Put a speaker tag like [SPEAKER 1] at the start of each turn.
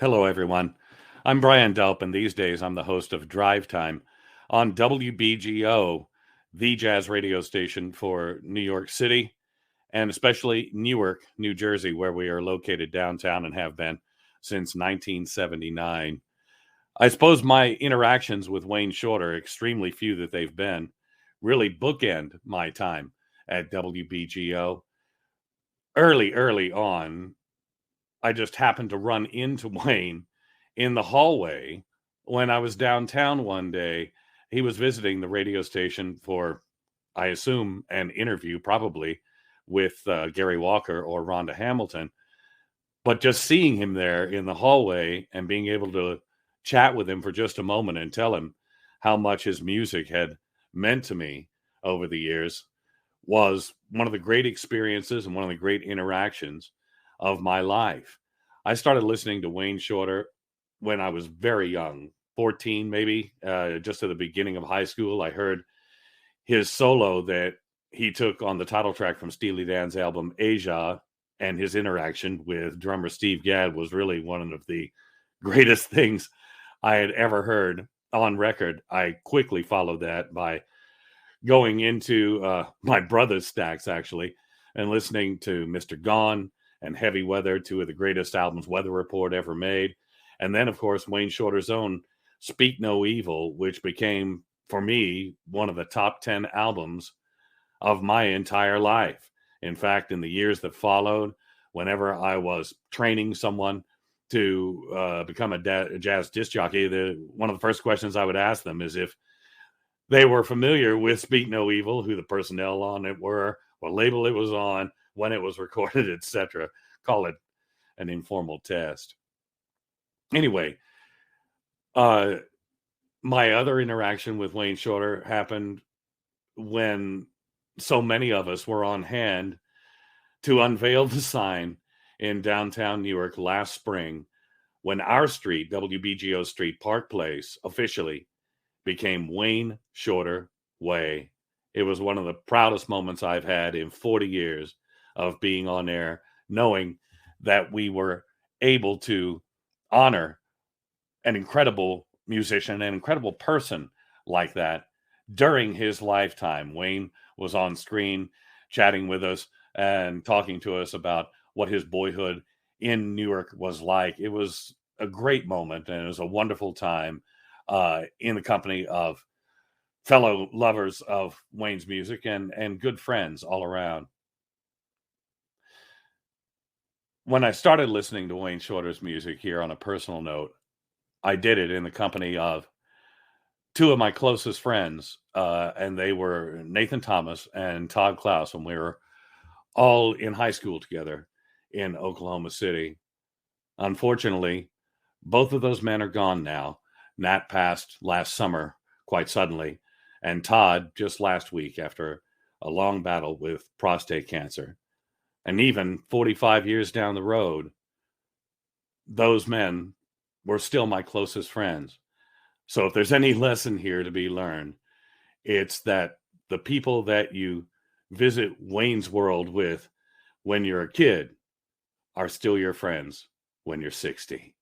[SPEAKER 1] Hello, everyone. I'm Brian Delp, and these days I'm the host of Drive Time on WBGO, the jazz radio station for New York City, and especially Newark, New Jersey, where we are located downtown and have been since 1979. I suppose my interactions with Wayne Shorter, extremely few that they've been, really bookend my time at WBGO. Early on, I just happened to run into Wayne in the hallway when I was downtown one day. He was visiting the radio station for, I assume, an interview, probably with Gary Walker or Rhonda Hamilton. But just seeing him there in the hallway and being able to chat with him for just a moment and tell him how much his music had meant to me over the years was one of the great experiences and one of the great interactions of my life. I started listening to Wayne Shorter when I was very young, 14 maybe, just at the beginning of high school. I heard his solo that he took on the title track from Steely Dan's album Asia, and his interaction with drummer Steve Gadd was really one of the greatest things I had ever heard on record. I quickly followed that by going into my brother's stacks, actually, and listening to Mr. Gone and Heavy Weather, two of the greatest albums Weather Report ever made. And then, of course, Wayne Shorter's own Speak No Evil, which became, for me, one of the top 10 albums of my entire life. In fact, in the years that followed, whenever I was training someone to become a jazz disc jockey, one of the first questions I would ask them is if they were familiar with Speak No Evil, who the personnel on it were, what label it was on, when it was recorded, etc. Call it an informal test. Anyway, my other interaction with Wayne Shorter happened when so many of us were on hand to unveil the sign in downtown Newark last spring when our street, WBGO Street, Park Place, officially became Wayne Shorter Way. It was one of the proudest moments I've had in 40 years of being on air, knowing that we were able to honor an incredible musician, an incredible person like that during his lifetime. Wayne was on screen chatting with us and talking to us about what his boyhood in Newark was like. It was a great moment, and it was a wonderful time in the company of fellow lovers of Wayne's music and good friends all around. When I started listening to Wayne Shorter's music here on a personal note, I did it in the company of two of my closest friends, and they were Nathan Thomas and Todd Klaus, and we were all in high school together in Oklahoma City. Unfortunately, both of those men are gone now. Nat passed last summer quite suddenly, and Todd just last week after a long battle with prostate cancer. And even 45 years down the road, those men were still my closest friends. So if there's any lesson here to be learned, it's that the people that you visit Wayne's World with when you're a kid are still your friends when you're 60.